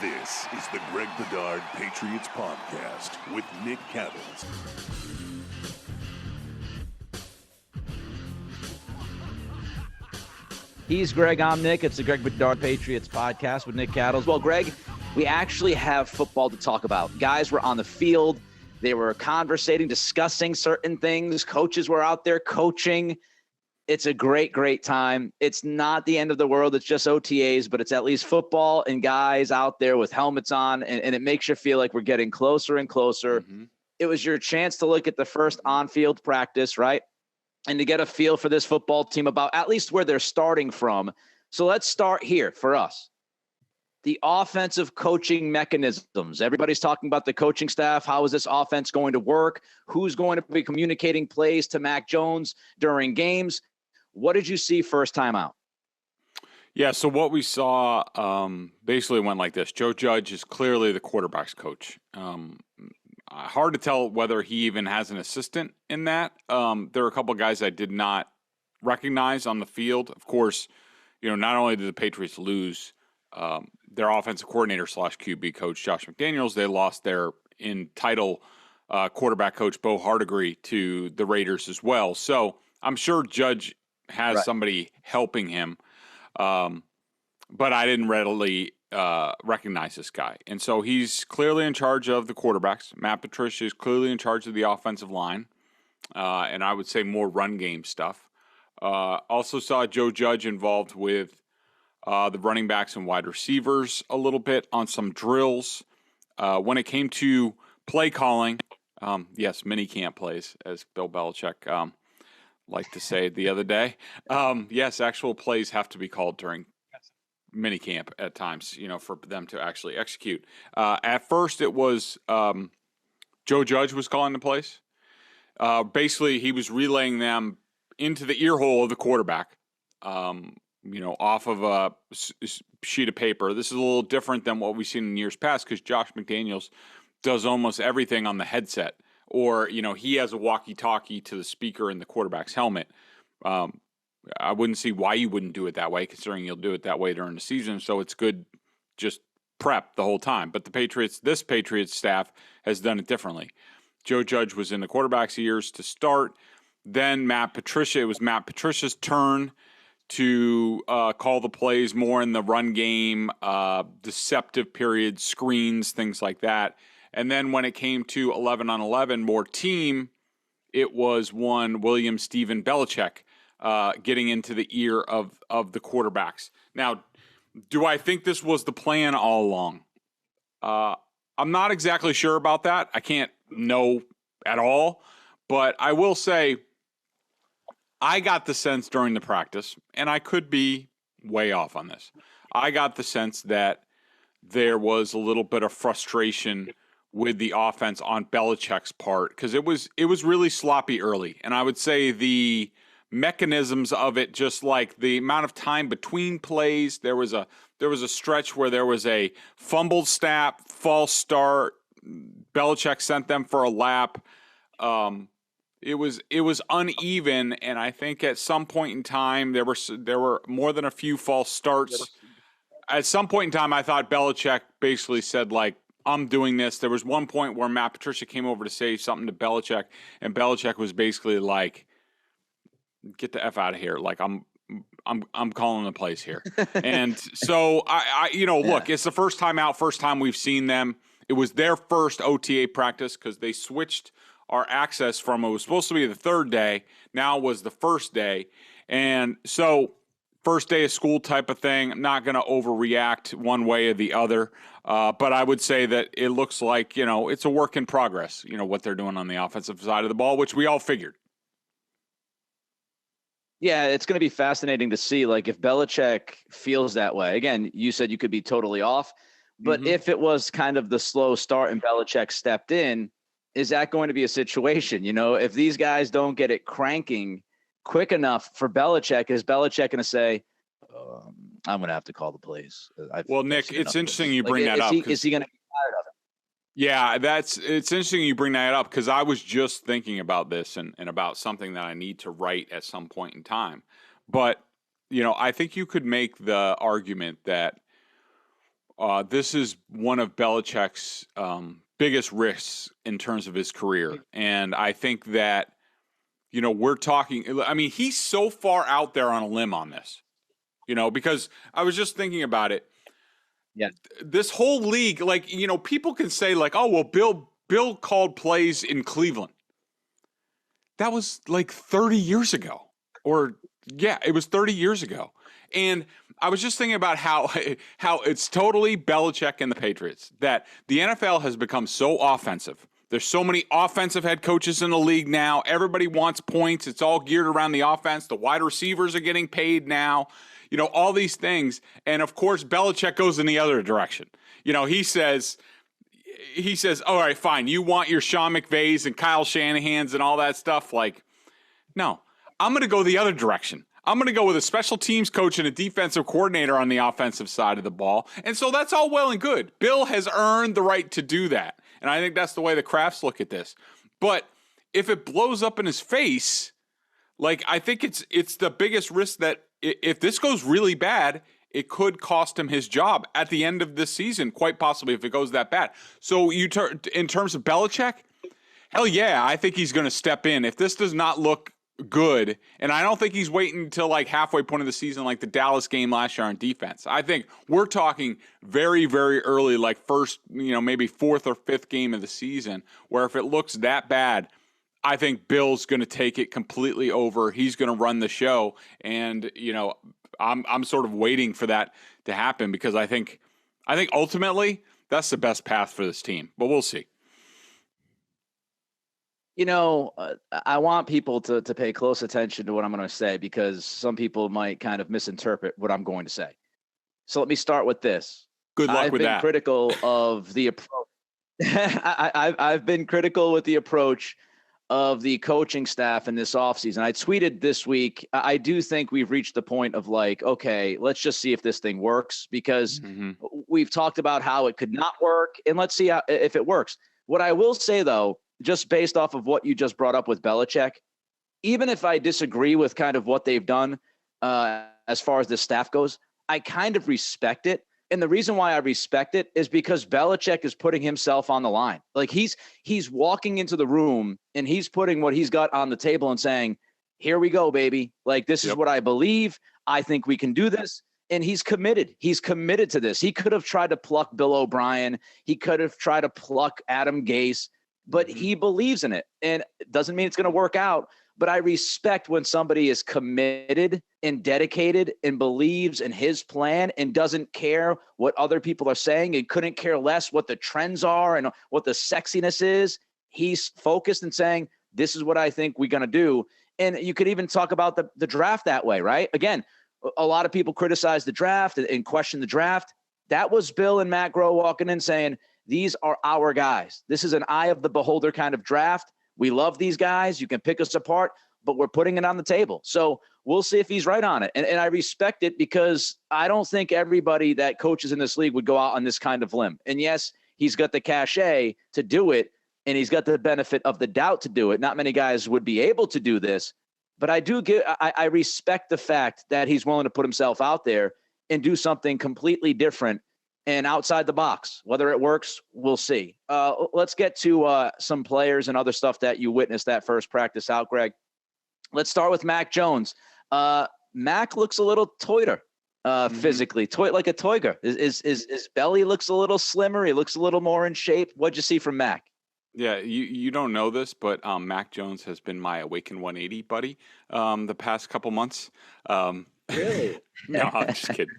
This is the Greg Bedard Patriots Podcast with Nick Cattles. He's Greg, I'm Nick. It's the Greg Bedard Patriots Podcast with Nick Cattles. Well, Greg, we actually have football to talk about. Guys were on the field. They were conversating, discussing certain things. Coaches were out there coaching. It's a great, great time. It's not the end of the world. It's just OTAs, but it's at least football and guys out there with helmets on, and it makes you feel like we're getting closer and closer. Mm-hmm. It was your chance to look at the first on-field practice, right? And to get a feel for this football team about at least where they're starting from. So let's start here for us. The offensive coaching mechanisms. Everybody's talking about the coaching staff. How is this offense going to work? Who's going to be communicating plays to Mac Jones during games? What did you see first time out? Yeah, so what we saw basically went like this. Joe Judge is clearly the quarterback's coach. Hard to tell whether he even has an assistant in that. There are a couple of guys I did not recognize on the field. Of course, not only did the Patriots lose their offensive coordinator / QB coach, Josh McDaniels, they lost their in-title quarterback coach, Bo Hardegree, to the Raiders as well. So I'm sure Judge has somebody helping him, but I didn't readily recognize this guy. And so he's clearly in charge of the quarterbacks. Matt Patricia is clearly in charge of the offensive line, and I would say more run game stuff. Also saw Joe Judge involved with the running backs and wide receivers a little bit on some drills. When it came to play calling, yes, mini camp plays, as Bill Belichick liked to say the other day. Yes, actual plays have to be called during minicamp at times, for them to actually execute. At first, it was Joe Judge was calling the plays. Basically, he was relaying them into the ear hole of the quarterback, off of a sheet of paper. This is a little different than what we've seen in years past because Josh McDaniels does almost everything on the headset. Or, he has a walkie-talkie to the speaker in the quarterback's helmet. I wouldn't see why you wouldn't do it that way, considering you'll do it that way during the season. So it's good just prep the whole time. But this Patriots staff has done it differently. Joe Judge was in the quarterback's ears to start. Then it was Matt Patricia's turn to call the plays more in the run game, deceptive periods, screens, things like that. And then when it came to 11-on-11, more team, it was one William Steven Belichick getting into the ear of the quarterbacks. Now, do I think this was the plan all along? I'm not exactly sure about that. I can't know at all. But I will say I got the sense during the practice, and I could be way off on this. I got the sense that there was a little bit of frustration with the offense on Belichick's part because it was really sloppy early. And I would say the mechanisms of it, just like the amount of time between plays, there was a stretch where there was a fumbled snap, false start. Belichick sent them for a lap. It was uneven, and I think at some point in time there were more than a few false starts. At some point in time, I thought Belichick basically said, like, I'm doing this. There was one point where Matt Patricia came over to say something to Belichick, and Belichick was basically like, "Get the F out of here! Like I'm calling the plays here." And so look, it's the first time out, first time we've seen them. It was their first OTA practice because they switched our access from it was supposed to be the third day, now was the first day, and so first day of school type of thing. I'm not going to overreact one way or the other. But I would say that it looks like, it's a work in progress, what they're doing on the offensive side of the ball, which we all figured. Yeah, it's going to be fascinating to see, like, if Belichick feels that way. Again, you said you could be totally off, but if it was kind of the slow start and Belichick stepped in, is that going to be a situation? If these guys don't get it cranking quick enough for Belichick, is Belichick going to say, I'm going to have to call the plays? Well, Nick, it's interesting you bring that up. Is he going to be tired of it? Yeah, it's interesting you bring that up because I was just thinking about this and about something that I need to write at some point in time. But, I think you could make the argument that this is one of Belichick's biggest risks in terms of his career. And I think that, we're talking, I mean, he's so far out there on a limb on this, because I was just thinking about it. Yeah. This whole league, people can say oh, well, Bill called plays in Cleveland. That was 30 years ago. It was 30 years ago. And I was just thinking about how it's totally Belichick and the Patriots, that the NFL has become so offensive. There's so many offensive head coaches in the league now. Everybody wants points. It's all geared around the offense. The wide receivers are getting paid now. All these things. And, of course, Belichick goes in the other direction. He says, all right, fine. You want your Sean McVays and Kyle Shanahan's and all that stuff? No, I'm going to go the other direction. I'm going to go with a special teams coach and a defensive coordinator on the offensive side of the ball. And so that's all well and good. Bill has earned the right to do that. And I think that's the way the Crafts look at this. But if it blows up in his face, I think it's the biggest risk that if this goes really bad, it could cost him his job at the end of this season, quite possibly if it goes that bad. So in terms of Belichick, hell yeah, I think he's going to step in. If this does not look good, and I don't think he's waiting until halfway point of the season like the Dallas game last year on defense. I think we're talking very, very early, first, maybe fourth or fifth game of the season, where if it looks that bad, I think Bill's going to take it completely over. He's going to run the show, and I'm sort of waiting for that to happen because I think ultimately that's the best path for this team, but we'll see. I want people to pay close attention to what I'm going to say because some people might kind of misinterpret what I'm going to say. So let me start with this. Good luck with that. I've been critical of the approach. I've been critical with the approach of the coaching staff in this offseason. I tweeted this week, I do think we've reached the point of okay, let's just see if this thing works because we've talked about how it could not work, and let's see if it works. What I will say, though, just based off of what you just brought up with Belichick, even if I disagree with kind of what they've done as far as the staff goes, I kind of respect it. And the reason why I respect it is because Belichick is putting himself on the line. He's walking into the room and he's putting what he's got on the table and saying, here we go, baby. This is what I believe. I think we can do this. And he's committed. He's committed to this. He could have tried to pluck Bill O'Brien. He could have tried to pluck Adam Gase, but he believes in it. And it doesn't mean it's going to work out. But I respect when somebody is committed and dedicated and believes in his plan and doesn't care what other people are saying and couldn't care less what the trends are and what the sexiness is. He's focused and saying, this is what I think we're going to do. And you could even talk about the draft that way, right? Again, a lot of people criticize the draft and question the draft. That was Bill and Matt Groh walking in saying, these are our guys. This is an eye of the beholder kind of draft. We love these guys. You can pick us apart, but we're putting it on the table. So we'll see if he's right on it. And I respect it because I don't think everybody that coaches in this league would go out on this kind of limb. And yes, he's got the cachet to do it, and he's got the benefit of the doubt to do it. Not many guys would be able to do this, but I respect the fact that he's willing to put himself out there and do something completely different and outside the box. Whether it works, we'll see. Let's get to some players and other stuff that you witnessed that first practice out, Greg. Let's start with Mac Jones. Mac looks a little toiter physically, like a toiger. His belly looks a little slimmer. He looks a little more in shape. What'd you see from Mac? Yeah, you don't know this, but Mac Jones has been my Awaken 180 buddy the past couple months. Really? No, I'm just kidding.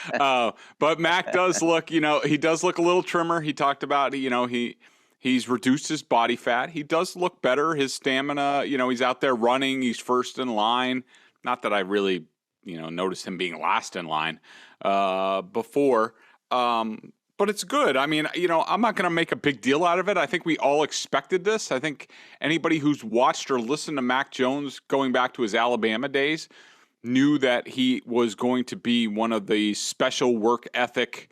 But Mac does look, he does look a little trimmer. He talked about, he's reduced his body fat. He does look better. His stamina, he's out there running. He's first in line. Not that I really, noticed him being last in line before. But it's good. I mean, I'm not going to make a big deal out of it. I think we all expected this. I think anybody who's watched or listened to Mac Jones going back to his Alabama days knew that he was going to be one of the special work ethic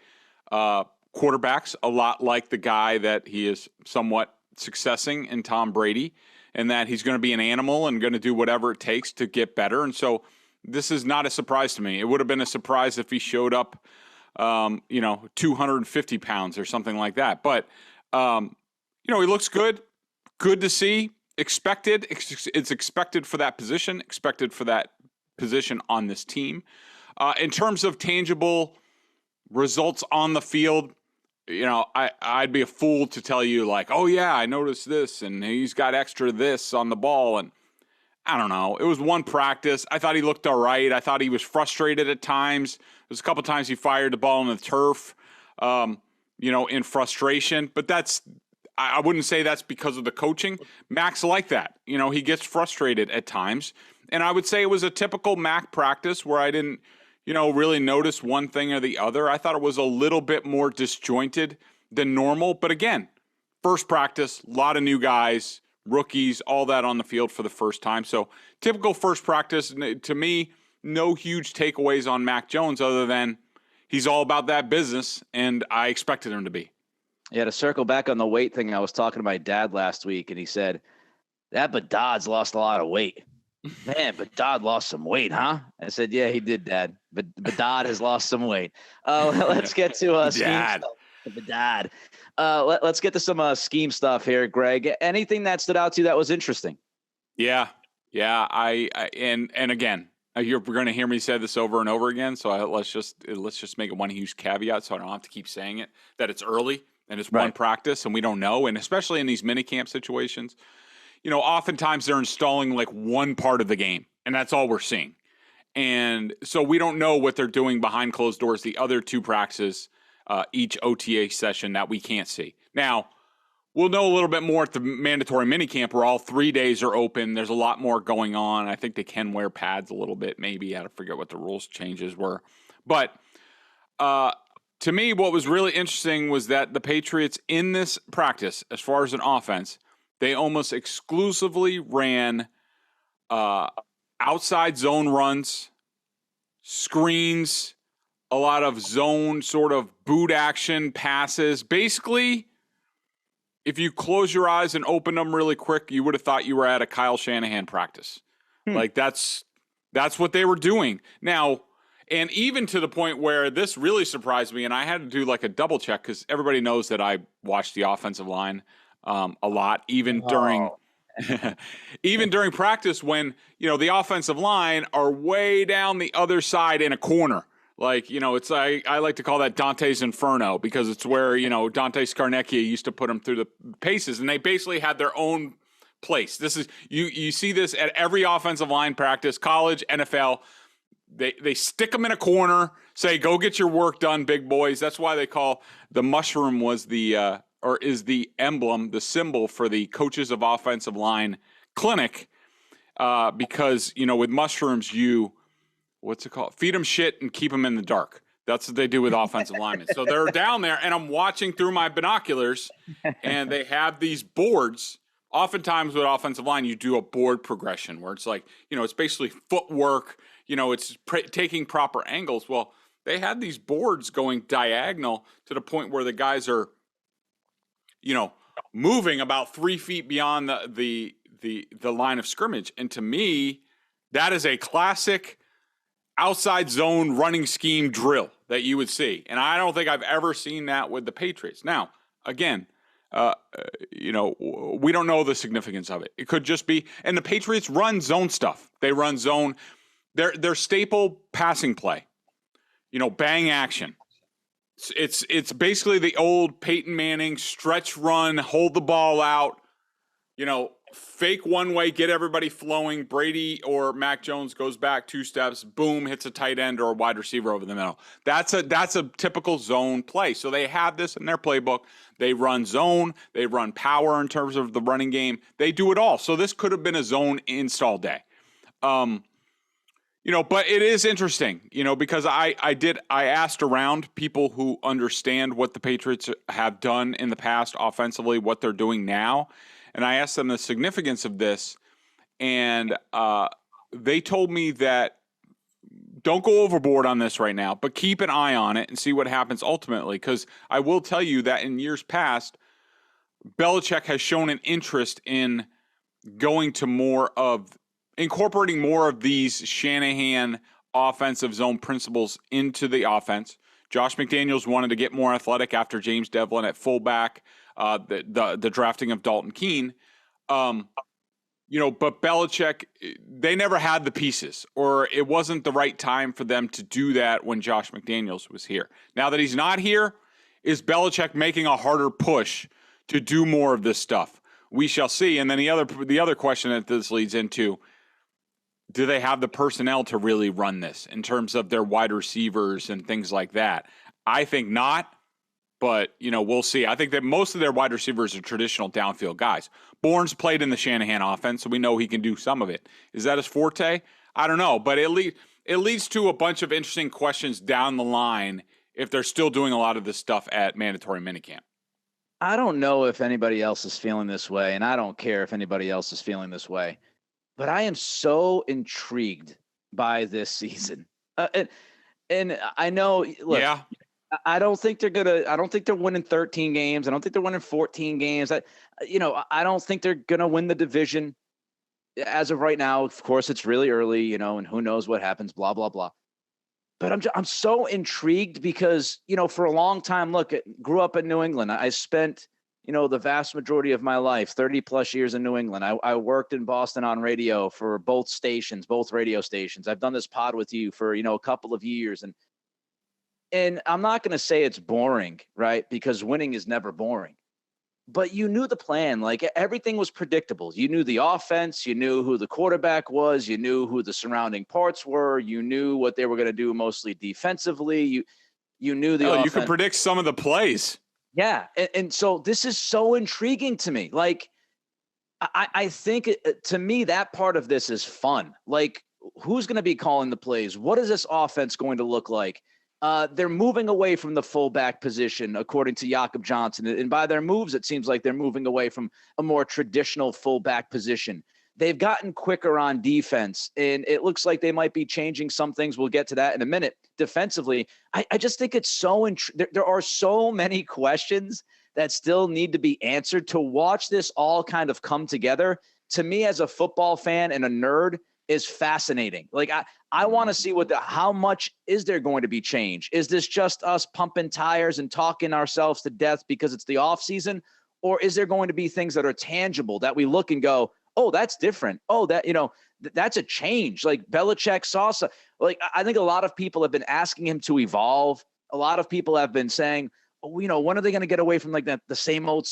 quarterbacks, a lot like the guy that he is somewhat successing in Tom Brady, and that he's going to be an animal and going to do whatever it takes to get better. And so this is not a surprise to me. It would have been a surprise if he showed up 250 pounds or something like that. But, he looks good. Good to see. Expected. It's expected for that position. Expected for that position on this team. In terms of tangible results on the field, I'd be a fool to tell you like, oh yeah, I noticed this and he's got extra this on the ball. And I don't know. It was one practice. I thought he looked all right. I thought he was frustrated at times. There's a couple times he fired the ball on the turf, in frustration. But I wouldn't say that's because of the coaching. Mac's like that. He gets frustrated at times. And I would say it was a typical Mac practice where I didn't, really notice one thing or the other. I thought it was a little bit more disjointed than normal. But again, first practice, a lot of new guys, rookies, all that on the field for the first time. So typical first practice. To me, no huge takeaways on Mac Jones other than he's all about that business, and I expected him to be. Yeah, to circle back on the weight thing, I was talking to my dad last week, and he said, that Bedard's lost a lot of weight. Man, Bedard lost some weight, huh? I said, yeah, he did, Dad. But Bedard has lost some weight. Let's get to scheme stuff. Bedard. Let's get to some scheme stuff here, Greg. Anything that stood out to you that was interesting? Yeah. And again, you're going to hear me say this over and over again. So let's just make it one huge caveat, so I don't have to keep saying it, that it's early and it's one practice and we don't know. And especially in these mini camp situations, oftentimes they're installing like one part of the game, and that's all we're seeing. And so we don't know what they're doing behind closed doors, the other two practices, each OTA session that we can't see. Now, we'll know a little bit more at the mandatory minicamp where all 3 days are open. There's a lot more going on. I think they can wear pads a little bit, maybe. I forget what the rules changes were. But to me, what was really interesting was that the Patriots in this practice, as far as an offense, they almost exclusively ran outside zone runs, screens, a lot of zone sort of boot action passes. Basically, if you close your eyes and open them really quick, you would have thought you were at a Kyle Shanahan practice. Like that's what they were doing. Now, and even to the point where this really surprised me, and I had to do like a double check because everybody knows that I watch the offensive line a lot, even during practice when, the offensive line are way down the other side in a corner. Like, it's I like to call that Dante's Inferno because it's where, Dante Scarnecchia used to put them through the paces, and they basically had their own place. This is you see this at every offensive line practice, college, NFL. They stick them in a corner, say, go get your work done, big boys. That's why they call the mushroom is the emblem, the symbol for the coaches of offensive line clinic. Because, with mushrooms, what's it called? Feed them shit and keep them in the dark. That's what they do with offensive linemen. So they're down there, and I'm watching through my binoculars, and they have these boards. Oftentimes with offensive line, you do a board progression where it's like, it's basically footwork. It's taking proper angles. Well, they had these boards going diagonal to the point where the guys are, moving about 3 feet beyond the line of scrimmage. And to me, that is a classic outside zone running scheme drill that you would see. And I don't think I've ever seen that with the Patriots. Now, again, we don't know the significance of it. It could just be, and the Patriots run zone stuff. They run zone. Their staple passing play, bang action. It's basically the old Peyton Manning stretch run, hold the ball out, fake one way, get everybody flowing. Brady or Mac Jones goes back 2 steps, boom, hits a tight end or a wide receiver over the middle. That's a typical zone play. So they have this in their playbook. They run zone, they run power in terms of the running game. They do it all. So this could have been a zone install day. But it is interesting, because I asked around people who understand what the Patriots have done in the past offensively, what they're doing now. And I asked them the significance of this. And they told me that don't go overboard on this right now, but keep an eye on it and see what happens ultimately. Because I will tell you that in years past, Belichick has shown an interest in going to incorporating more of these Shanahan offensive zone principles into the offense, Josh McDaniels wanted to get more athletic after James Devlin at fullback, the drafting of Dalton Keene. But Belichick, they never had the pieces, or it wasn't the right time for them to do that when Josh McDaniels was here. Now that he's not here, is Belichick making a harder push to do more of this stuff? We shall see. And then the other question that this leads into, do they have the personnel to really run this in terms of their wide receivers and things like that? I think not. But, we'll see. I think that most of their wide receivers are traditional downfield guys. Bourne's played in the Shanahan offense, so we know he can do some of it. Is that his forte? I don't know. But it leads to a bunch of interesting questions down the line if they're still doing a lot of this stuff at mandatory minicamp. I don't know if anybody else is feeling this way, and I don't care if anybody else is feeling this way. But I am so intrigued by this season. And I know, look. Yeah. I don't think they're winning 13 games. I don't think they're winning 14 games. I don't think they're going to win the division as of right now. Of course, it's really early, and who knows what happens, blah, blah, blah. But I'm so intrigued because, for a long time, look, grew up in New England. I spent, the vast majority of my life, 30 plus years in New England. I worked in Boston on radio for both radio stations. I've done this pod with you for, a couple of years. And I'm not going to say it's boring, right? Because winning is never boring. But you knew the plan. Like, everything was predictable. You knew the offense. You knew who the quarterback was. You knew who the surrounding parts were. You knew what they were going to do mostly defensively. You knew the offense. You could predict some of the plays. Yeah. And so this is so intriguing to me. Like, I think, to me, that part of this is fun. Like, who's going to be calling the plays? What is this offense going to look like? They're moving away from the fullback position, according to Jakob Johnson. And by their moves, it seems like they're moving away from a more traditional fullback position. They've gotten quicker on defense, and it looks like they might be changing some things. We'll get to that in a minute. Defensively, I just think it's so there are so many questions that still need to be answered. To watch this all kind of come together, to me as a football fan and a nerd, is fascinating. Like, I want to see how much is there going to be change? Is this just us pumping tires and talking ourselves to death because it's the off season? Or is there going to be things that are tangible that we look and go, oh, that's different. Oh, that, that's a change. Like, Belichick saw some, like, I think a lot of people have been asking him to evolve. A lot of people have been saying, oh, when are they going to get away from like that, the same old?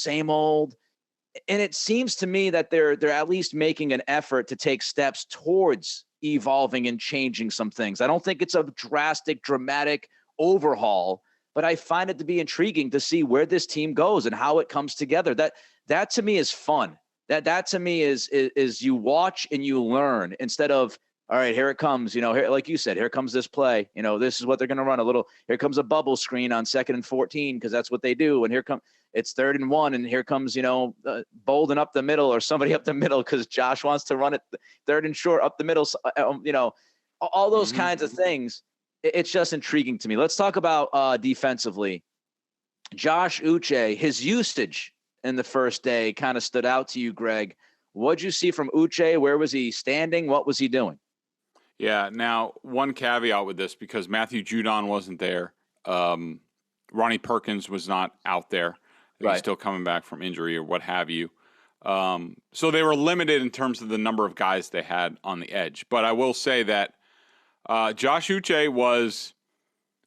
And it seems to me that they're at least making an effort to take steps towards evolving and changing some things. I don't think it's a dramatic overhaul, but I find it to be intriguing to see where this team goes and how it comes together. That to me is fun. That to me is you watch and you learn instead of, all right, here it comes, here, like you said, here comes this play, this is what they're going to run here comes a bubble screen on 2nd and 14, because that's what they do. And it's 3rd and 1, and here comes, Bolden up the middle, or somebody up the middle, because Josh wants to run it 3rd and short up the middle, all those kinds of things. It's just intriguing to me. Let's talk about defensively. Josh Uche, his usage in the first day kind of stood out to you, Greg. What'd you see from Uche? Where was he standing? What was he doing? Yeah. Now, one caveat with this, because Matthew Judon wasn't there. Ronnie Perkins was not out there. He's still coming back from injury or what have you. So they were limited in terms of the number of guys they had on the edge. But I will say that Josh Uche was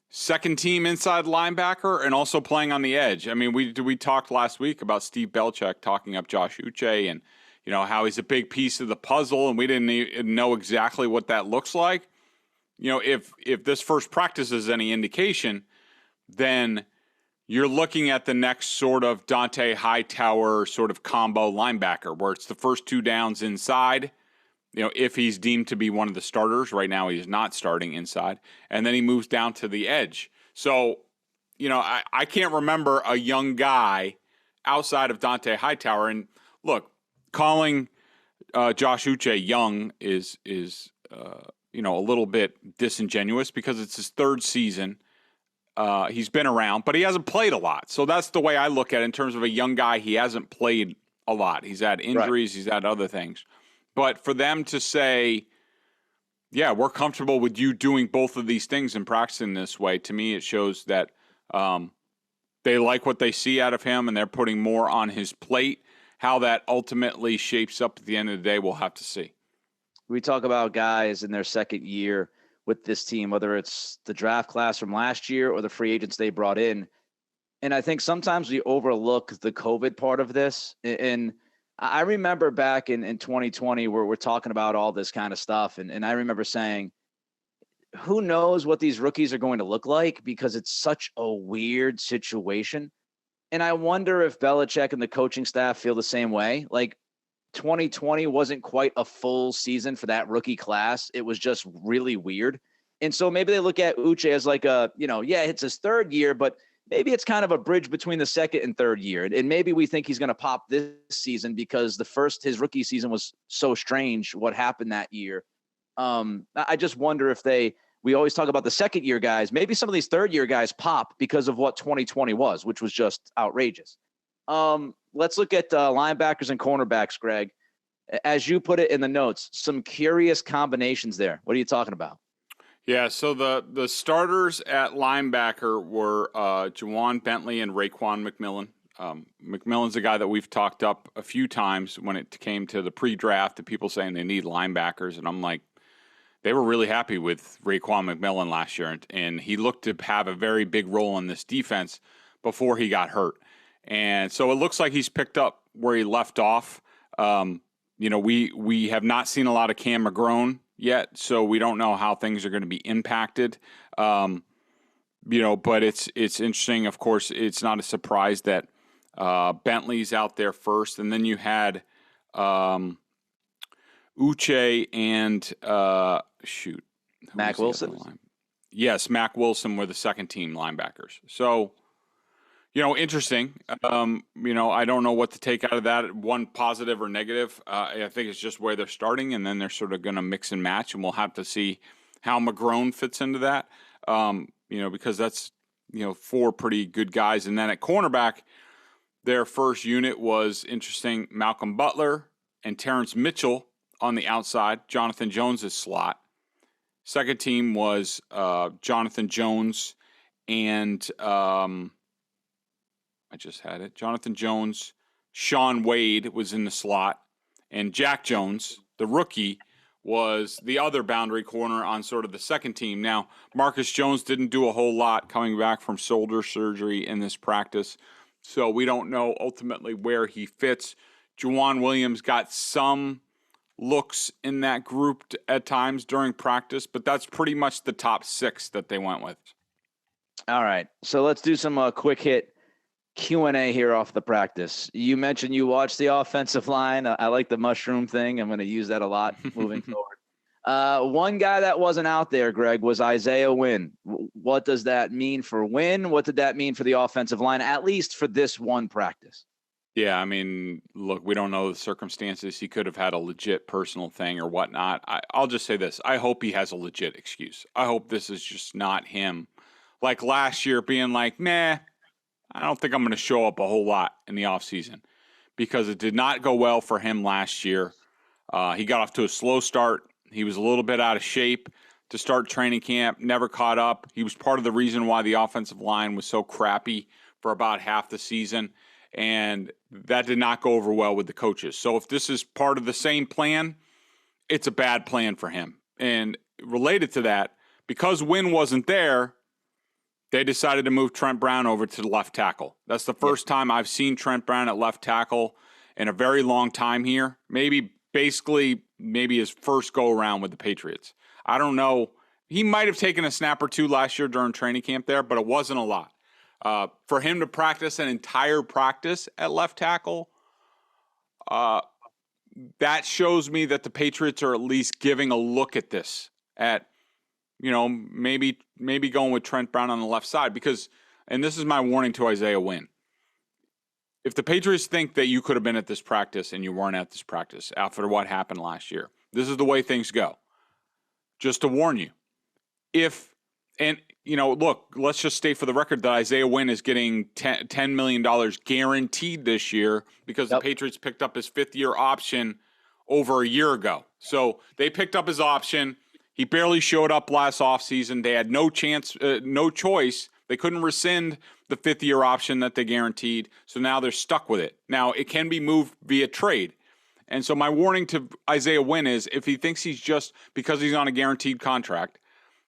second team inside linebacker and also playing on the edge. I mean, we talked last week about Steve Belichick talking up Josh Uche and, how he's a big piece of the puzzle, and we didn't know exactly what that looks like. If this first practice is any indication, then you're looking at the next sort of Dante Hightower sort of combo linebacker, where it's the first 2 downs inside, if he's deemed to be one of the starters. Right now he's not starting inside, and then he moves down to the edge. So, I can't remember a young guy outside of Dante Hightower. And look, calling Josh Uche young is a little bit disingenuous, because it's his 3rd season. He's been around, but he hasn't played a lot. So that's the way I look at it in terms of a young guy. He hasn't played a lot. He's had injuries. Right. He's had other things. But for them to say, Yeah, we're comfortable with you doing both of these things and practicing this way. To me, it shows that they like what they see out of him, and they're putting more on his plate. How that ultimately shapes up at the end of the day, we'll have to see. We talk about guys in their second year with this team, whether it's the draft class from last year or the free agents they brought in. And I think sometimes we overlook the COVID part of this. And I remember back in 2020 where we're talking about all this kind of stuff. And I remember saying, who knows what these rookies are going to look like, because it's such a weird situation. And I wonder if Belichick and the coaching staff feel the same way. Like, 2020 wasn't quite a full season for that rookie class. It was just really weird. And so maybe they look at Uche as like it's his third year, but maybe it's kind of a bridge between the second and third year. And maybe we think he's going to pop this season because his rookie season was so strange what happened that year. I just wonder if we always talk about the second year guys. Maybe some of these third year guys pop because of what 2020 was, which was just outrageous. Let's look at linebackers and cornerbacks, Greg. As you put it in the notes, some curious combinations there. What are you talking about? Yeah, so the starters at linebacker were Juwan Bentley and Raekwon McMillan. McMillan's a guy that we've talked up a few times when it came to the pre-draft, the people saying they need linebackers, and I'm like, they were really happy with Raekwon McMillan last year, and he looked to have a very big role in this defense before he got hurt. And so it looks like he's picked up where he left off. We have not seen a lot of Cam McGrone yet, so we don't know how things are going to be impacted. But it's interesting. Of course, it's not a surprise that Bentley's out there first, and then you had Uche and Mac Wilson. Yes, Mac Wilson were the second team linebackers. So, interesting. I don't know what to take out of that, one positive or negative. I think it's just where they're starting, and then they're sort of going to mix and match, and we'll have to see how McGrone fits into that, because that's, four pretty good guys. And then at cornerback, their first unit was interesting. Malcolm Butler and Terrence Mitchell on the outside, Jonathan Jones' slot. Second team was Jonathan Jones and I just had it. Jonathan Jones, Sean Wade was in the slot, and Jack Jones, the rookie, was the other boundary corner on sort of the second team. Now, Marcus Jones didn't do a whole lot coming back from shoulder surgery in this practice, so we don't know ultimately where he fits. Juwan Williams got some looks in that group at times during practice, but that's pretty much the top six that they went with. All right, so let's do some quick hit Q&A here off the practice. You mentioned you watched the offensive line. I like the mushroom thing. I'm going to use that a lot moving forward. One guy that wasn't out there, Greg, was Isaiah Wynn. What does that mean for Wynn? What did that mean for the offensive line, at least for this one practice? Yeah, I mean, look, we don't know the circumstances. He could have had a legit personal thing or whatnot. I'll just say this. I hope he has a legit excuse. I hope this is just not him. Like last year being like, I don't think I'm going to show up a whole lot in the offseason, because it did not go well for him last year. He got off to a slow start. He was a little bit out of shape to start training camp, never caught up. He was part of the reason why the offensive line was so crappy for about half the season, and that did not go over well with the coaches. So if this is part of the same plan, it's a bad plan for him. And related to that, because Wynn wasn't there, they decided to move Trent Brown over to the left tackle. That's the first time I've seen Trent Brown at left tackle in a very long time here. Maybe his first go-around with the Patriots. I don't know. He might have taken a snap or two last year during training camp there, but it wasn't a lot. For him to practice an entire practice at left tackle, that shows me that the Patriots are at least giving a look at this, at maybe going with Trent Brown on the left side, because, and this is my warning to Isaiah Wynn, if the Patriots think that you could have been at this practice and you weren't at this practice after what happened last year, this is the way things go. Just to warn you. Look, let's just state for the record that Isaiah Wynn is getting $10 million guaranteed this year because the Patriots picked up his fifth-year option over a year ago. So they picked up his option. He barely showed up last offseason. They had no choice. They couldn't rescind the fifth-year option that they guaranteed, so now they're stuck with it. Now, it can be moved via trade. And so my warning to Isaiah Wynn is if he thinks he's just, because he's on a guaranteed contract,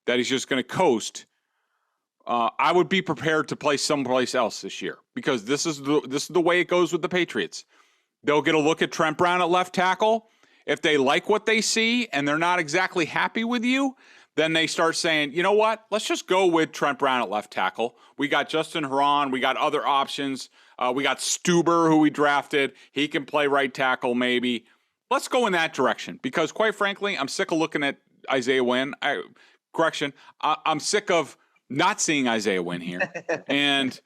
that he's just going to coast, I would be prepared to play someplace else this year, because this is the way it goes with the Patriots. They'll get a look at Trent Brown at left tackle. If they like what they see and they're not exactly happy with you, then they start saying, you know what, let's just go with Trent Brown at left tackle. We got Justin Herron. We got other options. We got Stuber, who we drafted. He can play right tackle maybe. Let's go in that direction, because quite frankly, I'm sick of looking at Isaiah Wynn. I'm sick of not seeing Isaiah Wynn here. And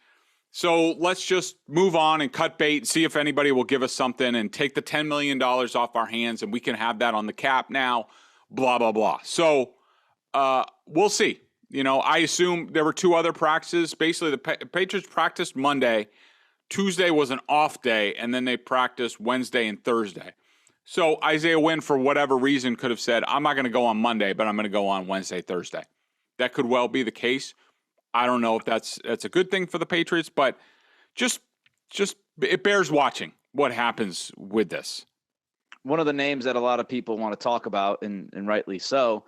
so let's just move on and cut bait and see if anybody will give us something and take the $10 million off our hands, and we can have that on the cap now, blah, blah, blah. So we'll see. You know, I assume there were two other practices. Basically, the Patriots practiced Monday. Tuesday was an off day, and then they practiced Wednesday and Thursday. So Isaiah Wynn, for whatever reason, could have said, I'm not going to go on Monday, but I'm going to go on Wednesday, Thursday. That could well be the case. I don't know if that's a good thing for the Patriots, but just it bears watching what happens with this. One of the names that a lot of people want to talk about, and rightly so,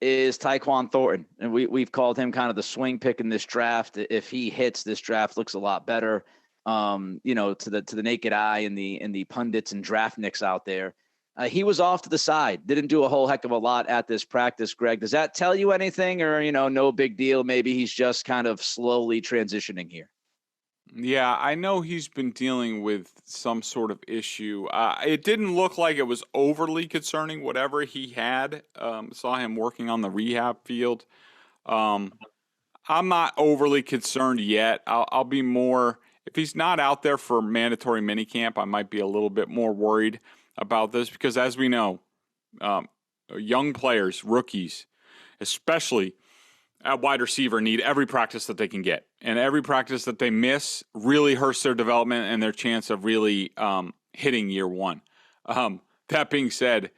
is Tyquan Thornton. And we've called him kind of the swing pick in this draft. If he hits, this draft looks a lot better. To the naked eye and the pundits and draftniks out there. He was off to the side, didn't do a whole heck of a lot at this practice. Greg, does that tell you anything, or, no big deal? Maybe he's just kind of slowly transitioning here. Yeah, I know he's been dealing with some sort of issue. It didn't look like it was overly concerning, whatever he had. Saw him working on the rehab field. I'm not overly concerned yet. I'll be more, if he's not out there for mandatory minicamp, I might be a little bit more worried about this, because as we know, young players, rookies, especially at wide receiver, need every practice that they can get. And every practice that they miss really hurts their development and their chance of really hitting year one. That being said,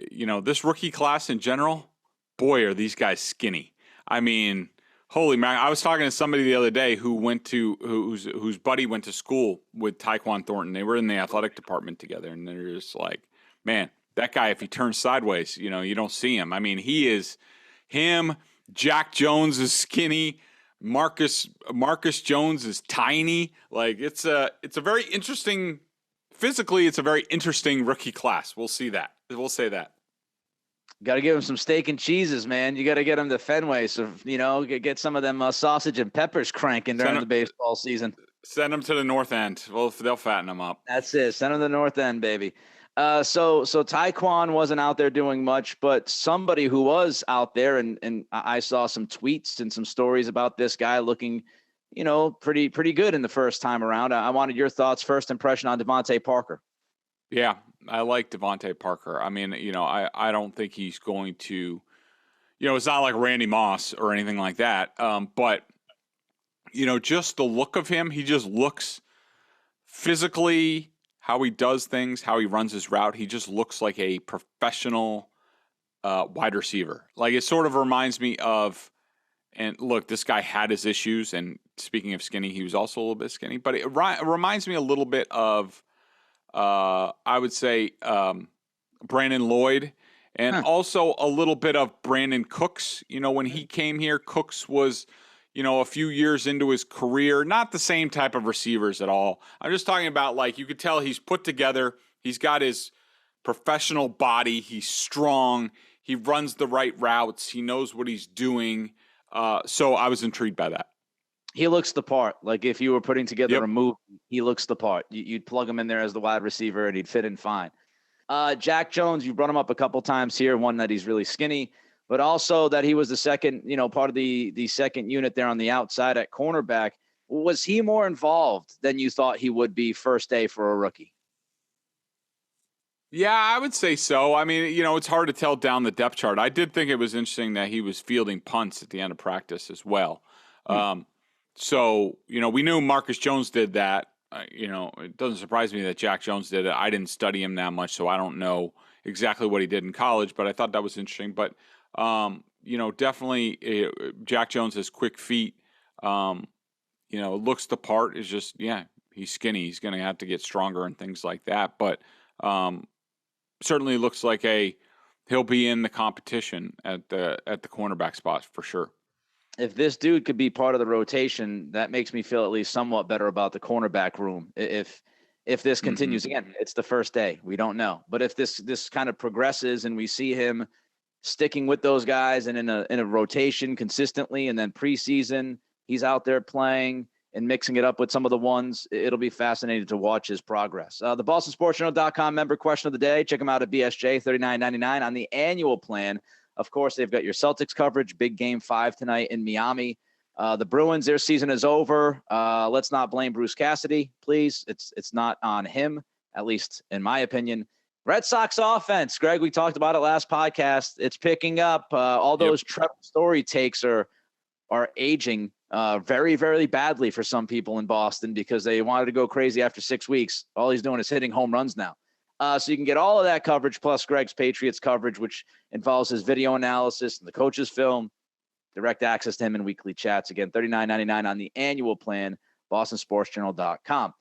this rookie class in general, boy, are these guys skinny. I mean, holy man! I was talking to somebody the other day who whose buddy went to school with Tyquan Thornton. They were in the athletic department together, and they're just like, man, that guy, if he turns sideways, you don't see him. I mean, he is him. Jack Jones is skinny. Marcus Jones is tiny. Like it's a very interesting, physically, it's a very interesting rookie class. We'll see that. We'll say that. Got to give him some steak and cheeses, man. You got to get him to Fenway, so get some of them sausage and peppers cranking during the baseball season. Send them to the North End. Well, they'll fatten them up. That's it. Send them to the North End, baby. So Tyquan wasn't out there doing much, but somebody who was out there, and I saw some tweets and some stories about this guy looking, pretty good in the first time around. I wanted your thoughts, first impression on Devontae Parker. Yeah, I like Devontae Parker. I mean, I don't think he's going to, it's not like Randy Moss or anything like that. But, just the look of him, he just looks physically, how he does things, how he runs his route. He just looks like a professional wide receiver. Like, it sort of reminds me of, and look, this guy had his issues. And speaking of skinny, he was also a little bit skinny. But it reminds me a little bit of, I would say, Brandon Lloyd, and also a little bit of Brandon Cooks. When he came here, Cooks was, a few years into his career, not the same type of receivers at all. I'm just talking about, like, you could tell he's put together. He's got his professional body. He's strong. He runs the right routes. He knows what he's doing. So I was intrigued by that. He looks the part. Like, if you were putting together a movie, he looks the part. You'd plug him in there as the wide receiver, and he'd fit in fine. Jack Jones, you brought him up a couple times here. One, that he's really skinny, but also that he was the second, part of the second unit there on the outside at cornerback. Was he more involved than you thought he would be first day for a rookie? Yeah, I would say so. I mean, it's hard to tell down the depth chart. I did think it was interesting that he was fielding punts at the end of practice as well. So, we knew Marcus Jones did that. It doesn't surprise me that Jack Jones did it. I didn't study him that much, so I don't know exactly what he did in college, but I thought that was interesting. But, definitely Jack Jones has quick feet. Looks the part. Is just, he's skinny. He's going to have to get stronger and things like that. But certainly looks like he'll be in the competition at the cornerback spot for sure. If this dude could be part of the rotation, that makes me feel at least somewhat better about the cornerback room. If this continues, again, it's the first day. We don't know. But if this kind of progresses and we see him sticking with those guys and in a rotation consistently, and then preseason he's out there playing and mixing it up with some of the ones, it'll be fascinating to watch his progress. The BostonSportsJournal.com member question of the day. Check them out at BSJ, $39.99 on the annual plan. Of course, they've got your Celtics coverage, big game 5 tonight in Miami. The Bruins, their season is over. Let's not blame Bruce Cassidy, please. It's not on him, at least in my opinion. Red Sox offense, Greg, we talked about it last podcast. It's picking up. All those Trevor Story takes are aging very, very badly for some people in Boston because they wanted to go crazy after 6 weeks. All he's doing is hitting home runs now. So you can get all of that coverage plus Greg's Patriots coverage, which involves his video analysis and the coach's film, direct access to him in weekly chats. Again, $39.99 on the annual plan, BostonSportsJournal.com.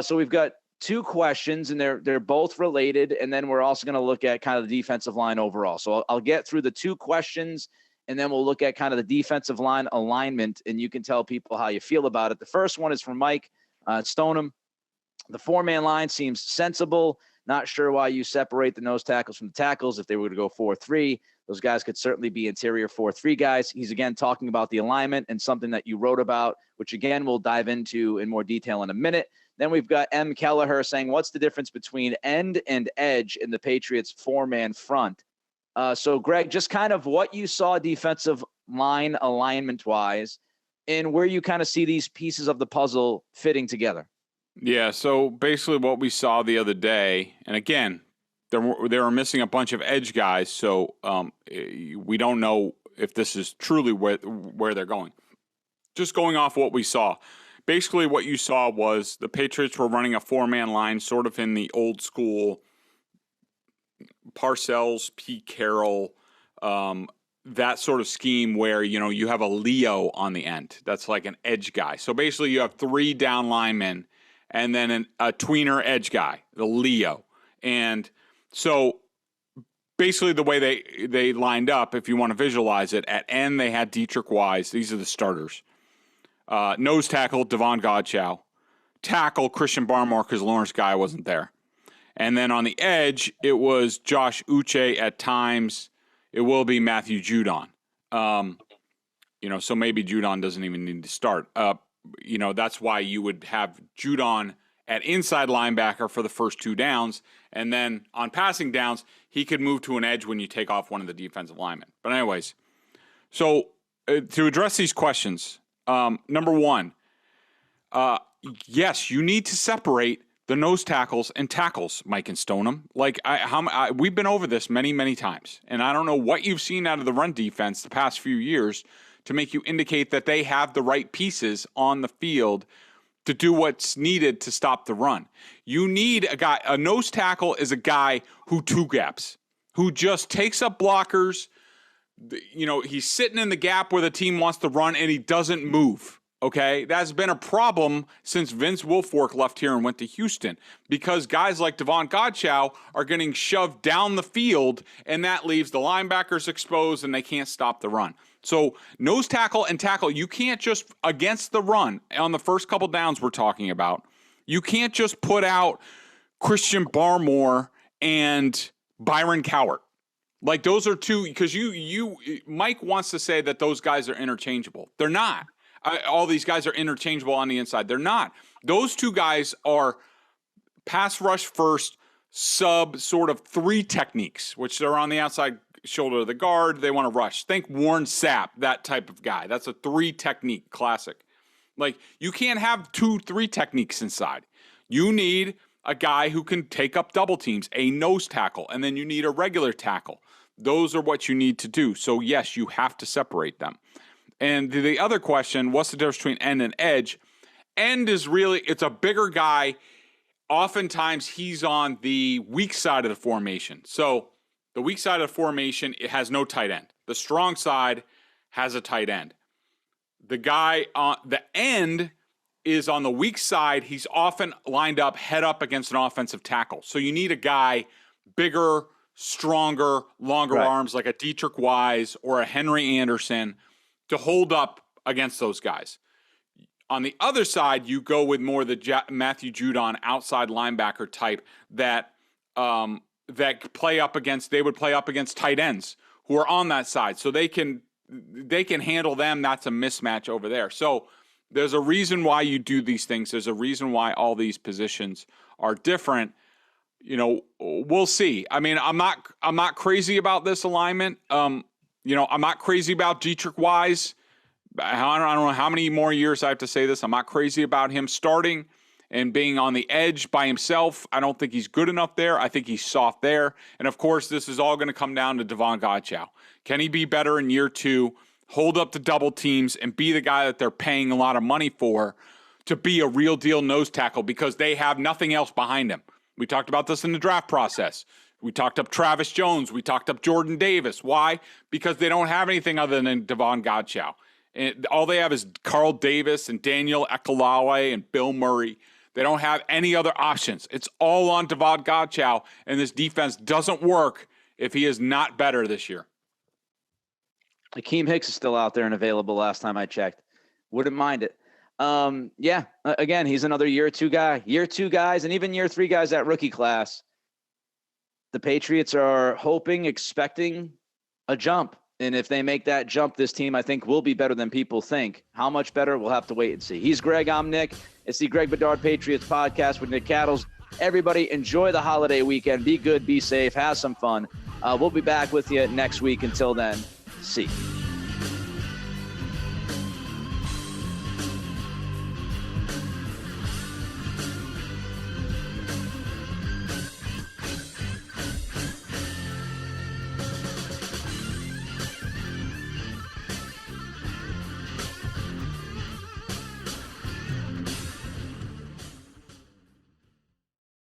So we've got 2 questions, and they're both related, and then we're also going to look at kind of the defensive line overall. So I'll get through the 2 questions, and then we'll look at kind of the defensive line alignment, and you can tell people how you feel about it. The first one is from Mike Stoneham. The 4-man line seems sensible. Not sure why you separate the nose tackles from the tackles. If they were to go 4-3, those guys could certainly be interior 4-3 guys. He's, again, talking about the alignment and something that you wrote about, which, again, we'll dive into in more detail in a minute. Then we've got M. Kelleher saying, what's the difference between end and edge in the Patriots 4-man front? So, Greg, just kind of what you saw defensive line alignment-wise and where you kind of see these pieces of the puzzle fitting together. Yeah, so basically what we saw the other day, and again, they were missing a bunch of edge guys, so we don't know if this is truly where they're going. Just going off what we saw, basically what you saw was the Patriots were running a 4-man line sort of in the old school Parcells, Pete Carroll, that sort of scheme where, you have a Leo on the end. That's like an edge guy. So basically you have 3 down linemen and then a tweener edge guy, the Leo. And so basically the way they lined up, if you want to visualize it, at end they had Dietrich Wise. These are the starters. Nose tackle, Devon Godchow. Tackle, Christian Barmore, because Lawrence Guy wasn't there. And then on the edge, it was Josh Uche at times. It will be Matthew Judon. So maybe Judon doesn't even need to start. That's why you would have Judon at inside linebacker for the first 2 downs. And then on passing downs, he could move to an edge when you take off one of the defensive linemen. But anyways, so to address these questions, number one, yes, you need to separate the nose tackles and tackles, Mike and Stoneham. We've been over this many, many times. And I don't know what you've seen out of the run defense the past few years to make you indicate that they have the right pieces on the field to do what's needed to stop the run. You need a nose tackle is a guy who 2-gaps, who just takes up blockers. He's sitting in the gap where the team wants to run and he doesn't move. Okay, that's been a problem since Vince Wilfork left here and went to Houston, because guys like Devon Godchow are getting shoved down the field, and that leaves the linebackers exposed and they can't stop the run. So nose tackle and tackle, you can't just, against the run, on the first couple downs we're talking about, you can't just put out Christian Barmore and Byron Cowart. Like, those are 2, because Mike wants to say that those guys are interchangeable. They're not. All these guys are interchangeable on the inside. They're not. Those 2 guys are pass rush first, sub sort of 3 techniques, which they're on the outside shoulder of the guard. They want to rush. Think Warren Sapp, that type of guy. That's a 3 technique classic. Like, you can't have 2-3 techniques inside. You need a guy who can take up double teams, a nose tackle, and then you need a regular tackle. Those are what you need to do. So yes, you have to separate them. And the other question, what's the difference between end and edge? End is really, it's a bigger guy oftentimes he's on the weak side of the formation. So the weak side of the formation, it has no tight end. The strong side has a tight end. The guy on the end is on the weak side. He's often lined up head up against an offensive tackle. So you need a guy bigger, stronger, longer arms like a Dietrich Wise or a Henry Anderson to hold up against those guys. On the other side, you go with more the Matthew Judon outside linebacker type that that play up against. They would play up against tight ends who are on that side, so they can handle them. That's a mismatch over there. So there's a reason why you do these things. There's a reason why all these positions are different. You know, we'll see. I mean, I'm not crazy about this alignment. I'm not crazy about Dietrich Wise. I don't know how many more years I have to say this. I'm not crazy about him starting and being on the edge by himself. I don't think he's good enough there. I think he's soft there. And, of course, this is all going to come down to Devon Godchaux. Can he be better in year 2, hold up to double teams, and be the guy that they're paying a lot of money for to be a real deal nose tackle because they have nothing else behind him? We talked about this in the draft process. We talked up Travis Jones. We talked up Jordan Davis. Why? Because they don't have anything other than Devon Godchaux. And all they have is Carl Davis and Daniel Ekalawe and Bill Murray. They don't have any other options. It's all on Devon Godchaux, and this defense doesn't work if he is not better this year. Akeem Hicks is still out there and available last time I checked. Wouldn't mind it. Again, he's another year 2 guy. Year 2 guys, and even year 3 guys at rookie class. The Patriots are hoping, expecting a jump. And if they make that jump, this team, I think, will be better than people think. How much better? We'll have to wait and see. He's Greg. I'm Nick. It's the Greg Bedard Patriots Podcast with Nick Cattles. Everybody, enjoy the holiday weekend. Be good, be safe, have some fun. We'll be back with you next week. Until then, see you.